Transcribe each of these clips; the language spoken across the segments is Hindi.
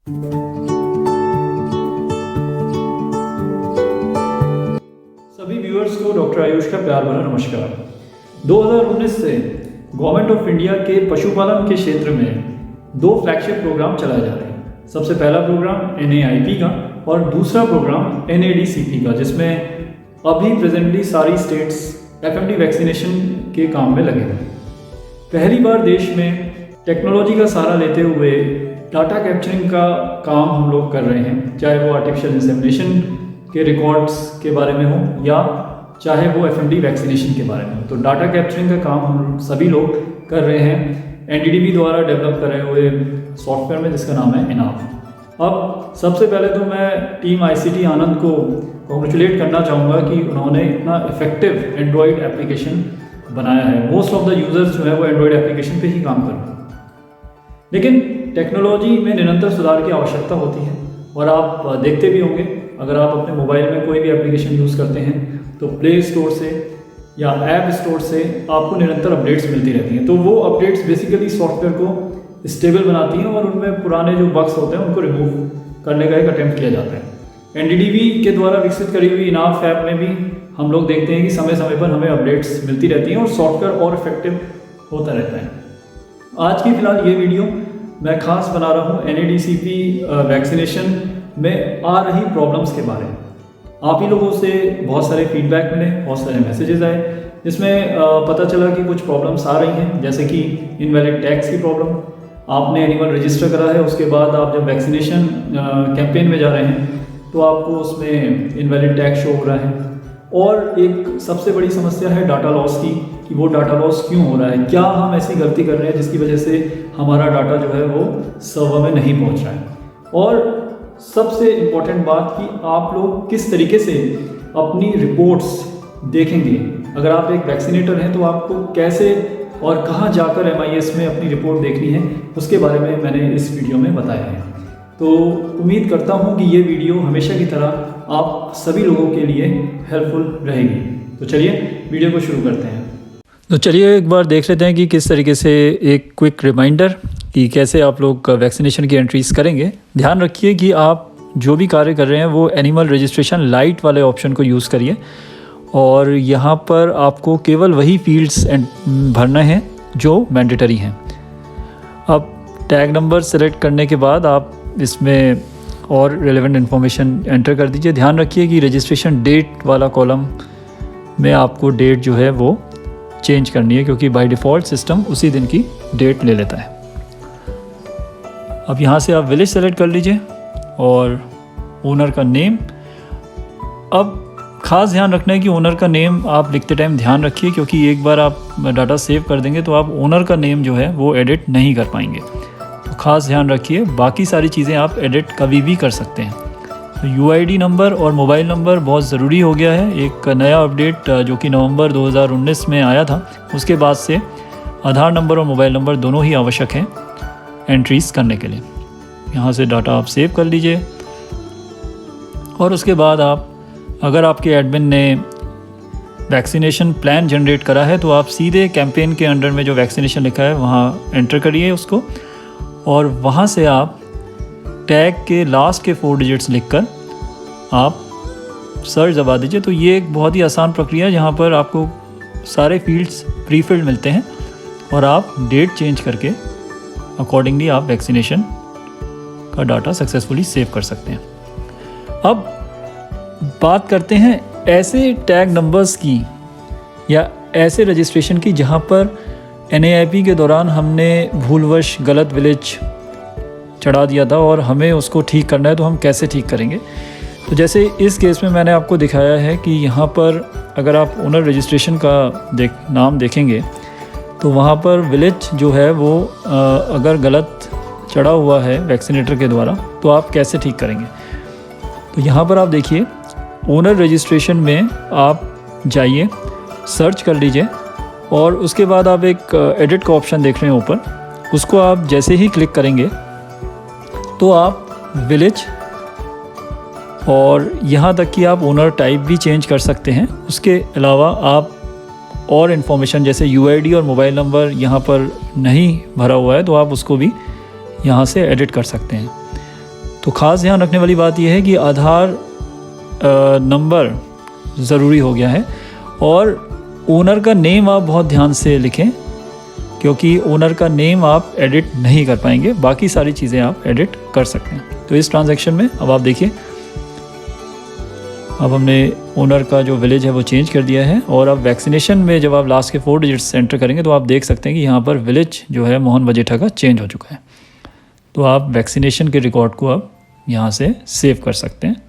सभी व्यूअर्स को डॉक्टर आयुष का प्यार भरा नमस्कार। 2019 से गवर्नमेंट ऑफ इंडिया के पशुपालन के क्षेत्र में 2 फ्लैगशिप प्रोग्राम चलाए जा रहे हैं। सबसे पहला प्रोग्राम NAIP का और दूसरा प्रोग्राम NADCP का, जिसमें अभी प्रेजेंटली सारी स्टेट्स FMD वैक्सीनेशन के काम में लगे हैं। पहली बार देश में टेक्नोलॉजी का सहारा लेते हुए डाटा कैप्चरिंग का काम हम लोग कर रहे हैं, चाहे वो आर्टिफिशियल इंसेमिनेशन के रिकॉर्ड्स के बारे में हो या चाहे वो FMD वैक्सीनेशन के बारे में हो। तो डाटा कैप्चरिंग का काम हम सभी लोग कर रहे हैं NDDB द्वारा डेवलप करे हुए सॉफ्टवेयर में, जिसका नाम है इनाफ। अब सबसे पहले तो मैं टीम ICT आनंद को कॉन्ग्रेचुलेट करना चाहूँगा कि उन्होंने इतना इफेक्टिव एंड्रॉयड एप्लीकेशन बनाया है। मोस्ट ऑफ द यूज़र्स जो है वो एंड्रॉयड एप्लीकेशन पे ही काम कर रहे हैं, लेकिन टेक्नोलॉजी में निरंतर सुधार की आवश्यकता होती है। और आप देखते भी होंगे, अगर आप अपने मोबाइल में कोई भी एप्लीकेशन यूज़ करते हैं तो प्ले स्टोर से या ऐप स्टोर से आपको निरंतर अपडेट्स मिलती रहती हैं। तो वो अपडेट्स बेसिकली सॉफ्टवेयर को स्टेबल बनाती हैं और उनमें पुराने जो बग्स होते हैं उनको रिमूव करने का एक अटेम्प्ट किया जाता है। NDDB के द्वारा विकसित करी हुई इनाफ ऐप में भी हम लोग देखते हैं कि समय समय पर हमें अपडेट्स मिलती रहती हैं और सॉफ्टवेयर और इफेक्टिव होता रहता है। आज की फ़िलहाल ये वीडियो मैं खास बना रहा हूँ NADCP वैक्सीनेशन में आ रही प्रॉब्लम्स के बारे में। आप ही लोगों से बहुत सारे फीडबैक मिले, बहुत सारे मैसेजेस आए, जिसमें पता चला कि कुछ प्रॉब्लम्स आ रही हैं, जैसे कि इनवैलिड टैग्स की प्रॉब्लम। आपने एनिमल रजिस्टर करा है, उसके बाद आप जब वैक्सीनेशन कैंपेन में जा रहे हैं तो आपको उसमें इनवैलिड टैग शो हो रहा है। और एक सबसे बड़ी समस्या है डाटा लॉस की, कि वो डाटा लॉस क्यों हो रहा है, क्या हम ऐसी गलती कर रहे हैं जिसकी वजह से हमारा डाटा जो है वो सर्वर में नहीं पहुंच रहा है। और सबसे इम्पॉर्टेंट बात कि आप लोग किस तरीके से अपनी रिपोर्ट्स देखेंगे। अगर आप एक वैक्सीनेटर हैं तो आपको कैसे और कहाँ जाकर MIS में अपनी रिपोर्ट देखनी है, उसके बारे में मैंने इस वीडियो में बताया है। तो उम्मीद करता हूँ कि ये वीडियो हमेशा की तरह आप सभी लोगों के लिए हेल्पफुल रहेगी। तो चलिए वीडियो को शुरू करते हैं। तो चलिए एक बार देख लेते हैं कि किस तरीके से एक क्विक रिमाइंडर कि कैसे आप लोग वैक्सीनेशन की एंट्रीज़ करेंगे। ध्यान रखिए कि आप जो भी कार्य कर रहे हैं वो एनिमल रजिस्ट्रेशन लाइट वाले ऑप्शन को यूज़ करिए, और यहाँ पर आपको केवल वही फील्ड्स भरना है जो मैंडेटरी हैं। अब टैग नंबर सेलेक्ट करने के बाद आप इसमें और रिलेवेंट इन्फॉर्मेशन एंटर कर दीजिए। ध्यान रखिए कि रजिस्ट्रेशन डेट वाला कॉलम में आपको डेट जो है वो चेंज करनी है, क्योंकि बाय डिफ़ॉल्ट सिस्टम उसी दिन की डेट ले लेता है। अब यहाँ से आप विलेज सेलेक्ट कर लीजिए और ओनर का नेम। अब ख़ास ध्यान रखना है कि ओनर का नेम आप लिखते टाइम ध्यान रखिए, क्योंकि एक बार आप डाटा सेव कर देंगे तो आप ओनर का नेम जो है वो एडिट नहीं कर पाएंगे। तो ख़ास ध्यान रखिए। बाकी सारी चीज़ें आप एडिट कभी भी कर सकते हैं। तो UID नंबर और मोबाइल नंबर बहुत ज़रूरी हो गया है। एक नया अपडेट जो कि नवंबर 2019 में आया था, उसके बाद से आधार नंबर और मोबाइल नंबर दोनों ही आवश्यक हैं एंट्रीज़ करने के लिए। यहाँ से डाटा आप सेव कर लीजिए और उसके बाद आप, अगर आपके एडमिन ने वैक्सीनेशन प्लान जनरेट करा है तो आप सीधे कैंपेन के अंडर में जो वैक्सीनेशन लिखा है वहाँ एंटर करिए उसको, और वहाँ से आप टैग के लास्ट के 4 डिजिट्स लिखकर आप सर्च दबा दीजिए। तो ये एक बहुत ही आसान प्रक्रिया है, जहाँ पर आपको सारे फील्ड्स प्री फिल्ड मिलते हैं और आप डेट चेंज करके अकॉर्डिंगली आप वैक्सीनेशन का डाटा सक्सेसफुली सेव कर सकते हैं। अब बात करते हैं ऐसे टैग नंबर्स की या ऐसे रजिस्ट्रेशन की जहां पर NAIP के दौरान हमने भूलवश गलत विलेज चढ़ा दिया था और हमें उसको ठीक करना है। तो हम कैसे ठीक करेंगे? तो जैसे इस केस में मैंने आपको दिखाया है कि यहाँ पर अगर आप ओनर रजिस्ट्रेशन का नाम देखेंगे तो वहाँ पर विलेज जो है वो अगर गलत चढ़ा हुआ है वैक्सीनेटर के द्वारा तो आप कैसे ठीक करेंगे? तो यहाँ पर आप देखिए, ओनर रजिस्ट्रेशन में आप जाइए, सर्च कर लीजिए और उसके बाद आप एक एडिट का ऑप्शन देख रहे हैं ऊपर, उसको आप जैसे ही क्लिक करेंगे तो आप विलेज और यहाँ तक कि आप ओनर टाइप भी चेंज कर सकते हैं। उसके अलावा आप और इन्फॉर्मेशन जैसे UID और मोबाइल नंबर यहाँ पर नहीं भरा हुआ है तो आप उसको भी यहाँ से एडिट कर सकते हैं। तो ख़ास ध्यान रखने वाली बात यह है कि आधार नंबर ज़रूरी हो गया है, और ओनर का नेम आप बहुत ध्यान से लिखें, क्योंकि ओनर का नेम आप एडिट नहीं कर पाएंगे, बाकी सारी चीज़ें आप एडिट कर सकते हैं। तो इस ट्रांजैक्शन में अब आप देखिए, अब हमने ओनर का जो विलेज है वो चेंज कर दिया है, और अब वैक्सीनेशन में जब आप लास्ट के 4 डिजिट्स एंटर करेंगे तो आप देख सकते हैं कि यहाँ पर विलेज जो है मोहन मजीठा का चेंज हो चुका है। तो आप वैक्सीनेशन के रिकॉर्ड को अब यहाँ से सेव कर सकते हैं।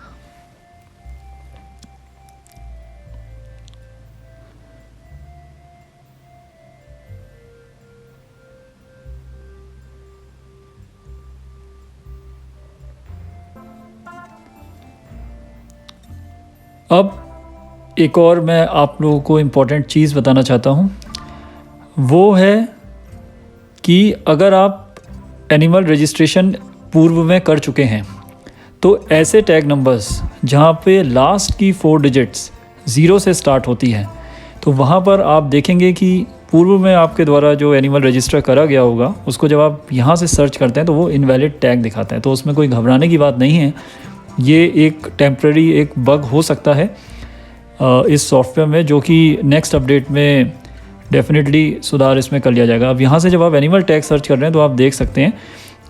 अब एक और मैं आप लोगों को इम्पॉर्टेंट चीज़ बताना चाहता हूँ, वो है कि अगर आप एनिमल रजिस्ट्रेशन पूर्व में कर चुके हैं तो ऐसे टैग नंबर्स जहाँ पे लास्ट की 4 डिजिट्स 0 से स्टार्ट होती है, तो वहाँ पर आप देखेंगे कि पूर्व में आपके द्वारा जो एनिमल रजिस्टर करा गया होगा उसको जब आप यहाँ से सर्च करते हैं तो वो इनवैलिड टैग दिखाता है। तो उसमें कोई घबराने की बात नहीं है, ये एक टेम्प्रेरी एक बग हो सकता है इस सॉफ्टवेयर में, जो कि नेक्स्ट अपडेट में डेफिनेटली सुधार इसमें कर लिया जाएगा। अब यहाँ से जब आप एनिमल टैग सर्च कर रहे हैं तो आप देख सकते हैं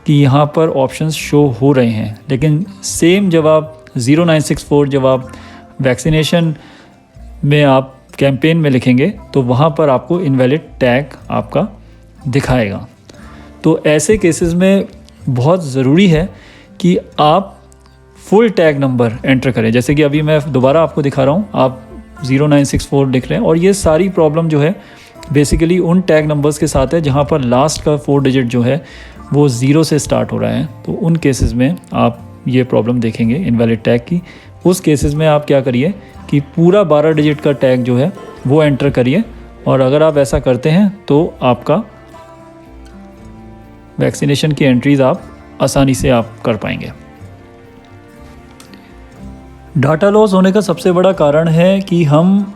कि यहाँ पर ऑप्शंस शो हो रहे हैं, लेकिन सेम जब आप 0964 जब आप वैक्सीनेशन में आप कैंपेन में लिखेंगे तो वहाँ पर आपको इनवैलिड टैग आपका दिखाएगा। तो ऐसे केसेस में बहुत ज़रूरी है कि आप फुल टैग नंबर एंटर करें। जैसे कि अभी मैं दोबारा आपको दिखा रहा हूँ, आप 0964 लिख रहे हैं, और ये सारी प्रॉब्लम जो है बेसिकली उन टैग नंबर्स के साथ है जहाँ पर लास्ट का 4 डिजिट जो है वो 0 से स्टार्ट हो रहा है। तो उन केसेस में आप ये प्रॉब्लम देखेंगे इनवैलिड टैग की। उस केसेस में आप क्या करिए कि पूरा 12 डिजिट का टैग जो है वो एंटर करिए, और अगर आप ऐसा करते हैं तो आपका वैक्सीनेशन की एंट्रीज़ आप आसानी से आप कर पाएंगे। डाटा लॉस होने का सबसे बड़ा कारण है कि हम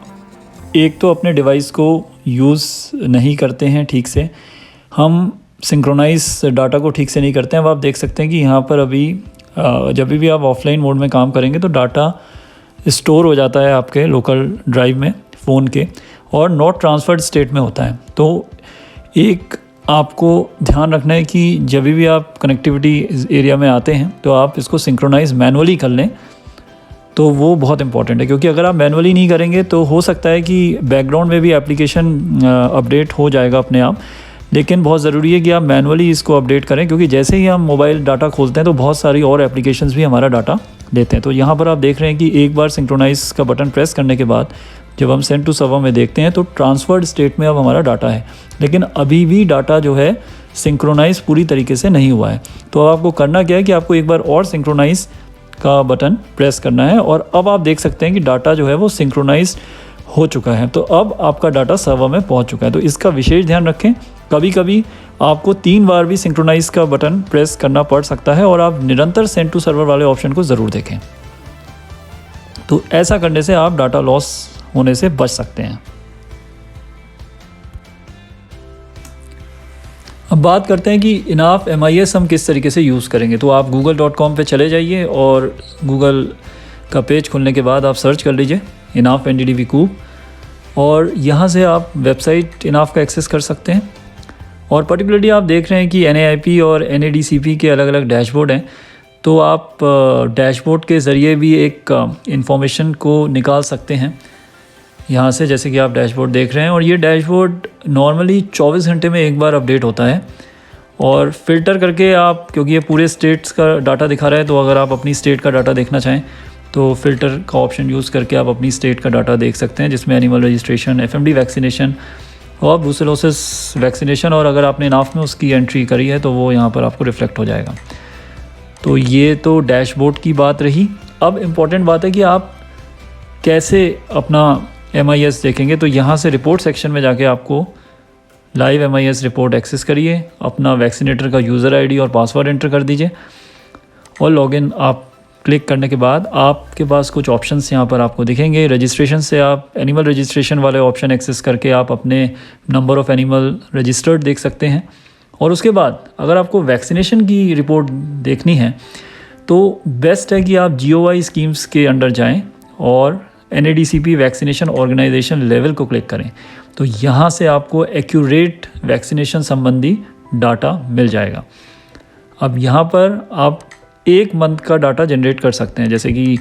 एक तो अपने डिवाइस को यूज़ नहीं करते हैं ठीक से, हम सिंक्रोनाइज डाटा को ठीक से नहीं करते हैं। अब आप देख सकते हैं कि यहाँ पर अभी जब भी आप ऑफलाइन मोड में काम करेंगे तो डाटा स्टोर हो जाता है आपके लोकल ड्राइव में फ़ोन के, और नॉट ट्रांसफर्ड स्टेट में होता है। तो एक आपको ध्यान रखना है कि जब भी आप कनेक्टिविटी एरिया में आते हैं तो आप इसको सिंक्रोनाइज मैनुअली कर लें, तो वो बहुत इंपॉर्टेंट है। क्योंकि अगर आप मैनुअली नहीं करेंगे तो हो सकता है कि बैकग्राउंड में भी एप्लीकेशन अपडेट हो जाएगा अपने आप, लेकिन बहुत ज़रूरी है कि आप मैनुअली इसको अपडेट करें, क्योंकि जैसे ही हम मोबाइल डाटा खोलते हैं तो बहुत सारी और एप्लीकेशंस भी हमारा डाटा लेते हैं। तो यहाँ पर आप देख रहे हैं कि एक बार सिंक्रोनाइज का बटन प्रेस करने के बाद जब हम सेंड टू सर्वर में देखते हैं तो ट्रांसफर्ड स्टेट में अब हमारा डाटा है, लेकिन अभी भी डाटा जो है सिंक्रोनाइज पूरी तरीके से नहीं हुआ है। तो अब आपको करना क्या है कि आपको एक बार और सिंक्रोनाइज का बटन प्रेस करना है, और अब आप देख सकते हैं कि डाटा जो है वो सिंक्रोनाइज हो चुका है। तो अब आपका डाटा सर्वर में पहुंच चुका है। तो इसका विशेष ध्यान रखें, कभी कभी आपको 3 बार भी सिंक्रोनाइज का बटन प्रेस करना पड़ सकता है, और आप निरंतर सेंड टू सर्वर वाले ऑप्शन को ज़रूर देखें। तो ऐसा करने से आप डाटा लॉस होने से बच सकते हैं। अब बात करते हैं कि इनाफ MIS हम किस तरीके से यूज़ करेंगे। तो आप google.com पे चले जाइए, और गूगल का पेज खुलने के बाद आप सर्च कर लीजिए इनाफ NDDB कूब, और यहाँ से आप वेबसाइट इनाफ का एक्सेस कर सकते हैं। और पर्टिकुलरली आप देख रहे हैं कि NAIP और NADCP के अलग अलग डैशबोर्ड हैं, तो आप डैशबोर्ड के ज़रिए भी एक इंफॉर्मेशन को निकाल सकते हैं यहाँ से, जैसे कि आप डैशबोर्ड देख रहे हैं। और ये डैशबोर्ड नॉर्मली 24 घंटे में एक बार अपडेट होता है, और फ़िल्टर करके आप, क्योंकि ये पूरे स्टेट्स का डाटा दिखा रहा है, तो अगर आप अपनी स्टेट का डाटा देखना चाहें तो फ़िल्टर का ऑप्शन यूज़ करके आप अपनी स्टेट का डाटा देख सकते हैं, जिसमें एनिमल रजिस्ट्रेशन, FMD वैक्सीनेशन और ब्रूसेलोसिस वैक्सीनेशन, और अगर आपने इनाफ में उसकी एंट्री करी है तो वो यहाँ पर आपको रिफ्लेक्ट हो जाएगा। तो ये तो डैशबोर्ड की बात रही। अब इम्पॉर्टेंट बात है कि आप कैसे अपना MIS देखेंगे। तो यहाँ से रिपोर्ट सेक्शन में जाके आपको लाइव MIS रिपोर्ट एक्सेस करिए, अपना वैक्सीनेटर का यूज़र ID और पासवर्ड एंटर कर दीजिए, और लॉगिन आप क्लिक करने के बाद आपके पास कुछ ऑप्शंस यहाँ पर आपको दिखेंगे। रजिस्ट्रेशन से आप एनिमल रजिस्ट्रेशन वाले ऑप्शन एक्सेस करके आप अपने नंबर ऑफ़ एनिमल रजिस्टर्ड देख सकते हैं। और उसके बाद अगर आपको वैक्सीनेशन की रिपोर्ट देखनी है तो बेस्ट है कि आप GOI स्कीम्स के अंडर जाएं और NADCP वैक्सीनेशन ऑर्गेनाइजेशन लेवल को क्लिक करें। तो यहाँ से आपको एक्यूरेट वैक्सीनेशन संबंधी डाटा मिल जाएगा। अब यहाँ पर आप 1 मंथ का डाटा जनरेट कर सकते हैं। जैसे कि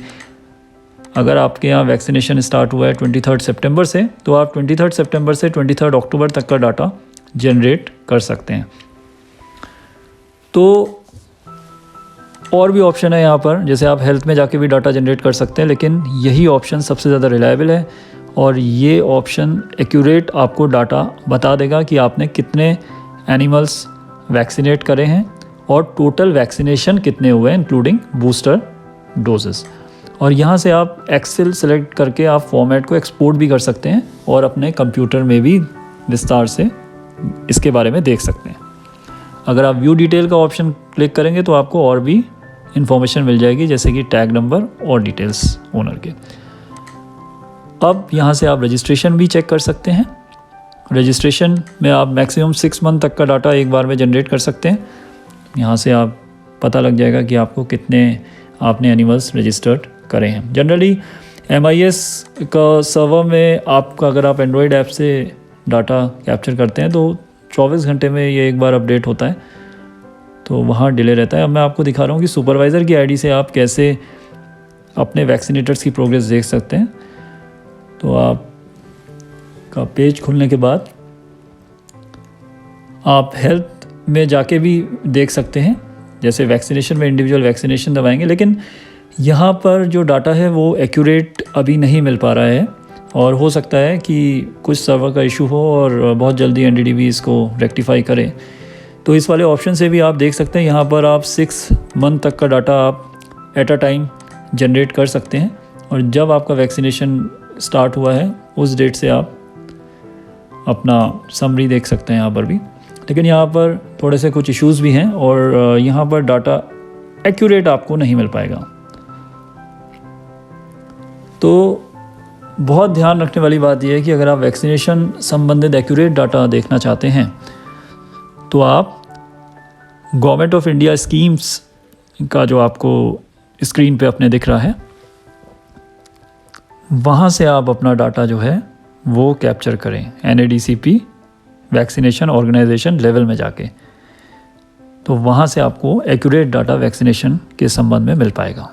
अगर आपके यहाँ वैक्सीनेशन स्टार्ट हुआ है 23 सितंबर से, तो आप 23 सितंबर से 23 अक्टूबर तक का डाटा जनरेट कर सकते हैं। तो और भी ऑप्शन है यहाँ पर, जैसे आप हेल्थ में जाके भी डाटा जनरेट कर सकते हैं, लेकिन यही ऑप्शन सबसे ज़्यादा रिलायबल है और ये ऑप्शन एक्यूरेट आपको डाटा बता देगा कि आपने कितने एनिमल्स वैक्सीनेट करे हैं और टोटल वैक्सीनेशन कितने हुए हैं इंक्लूडिंग बूस्टर डोजेस। और यहाँ से आप एक्सेल सेलेक्ट करके आप फॉर्मेट को एक्सपोर्ट भी कर सकते हैं और अपने कंप्यूटर में भी विस्तार से इसके बारे में देख सकते हैं। अगर आप व्यू डिटेल का ऑप्शन क्लिक करेंगे तो आपको और भी इंफॉर्मेशन मिल जाएगी, जैसे कि टैग नंबर और डिटेल्स ओनर के। अब यहाँ से आप रजिस्ट्रेशन भी चेक कर सकते हैं। रजिस्ट्रेशन में आप मैक्सिमम 6 मंथ तक का डाटा एक बार में जनरेट कर सकते हैं। यहाँ से आप पता लग जाएगा कि आपको कितने आपने एनिमल्स रजिस्टर्ड करे हैं। जनरली MIS का सर्वर में आपका, अगर आप एंड्रॉयड ऐप से डाटा कैप्चर करते हैं तो 24 घंटे में ये एक बार अपडेट होता है, तो वहाँ डिले रहता है। अब मैं आपको दिखा रहा हूँ कि सुपरवाइज़र की आईडी से आप कैसे अपने वैक्सीनेटर्स की प्रोग्रेस देख सकते हैं। तो आपका पेज खुलने के बाद आप हेल्थ में जाके भी देख सकते हैं। जैसे वैक्सीनेशन में इंडिविजुअल वैक्सीनेशन दबाएंगे, लेकिन यहाँ पर जो डाटा है वो एक्यूरेट अभी नहीं मिल पा रहा है और हो सकता है कि कुछ सर्वर का इशू हो और बहुत जल्दी NDDB इसको रेक्टिफाई करे। तो इस वाले ऑप्शन से भी आप देख सकते हैं। यहाँ पर आप 6 मंथ तक का डाटा आप एट अ टाइम जनरेट कर सकते हैं और जब आपका वैक्सीनेशन स्टार्ट हुआ है उस डेट से आप अपना समरी देख सकते हैं यहाँ पर भी। लेकिन यहाँ पर थोड़े से कुछ इश्यूज़ भी हैं और यहाँ पर डाटा एक्यूरेट आपको नहीं मिल पाएगा। तो बहुत ध्यान रखने वाली बात यह है कि अगर आप वैक्सीनेशन संबंधित एक्यूरेट डाटा देखना चाहते हैं तो आप गवर्नमेंट ऑफ इंडिया स्कीम्स का जो आपको स्क्रीन पे अपने दिख रहा है, वहाँ से आप अपना डाटा जो है वो कैप्चर करें NADCP वैक्सीनेशन ऑर्गेनाइजेशन लेवल में जाके। तो वहाँ से आपको एक्यूरेट डाटा वैक्सीनेशन के संबंध में मिल पाएगा।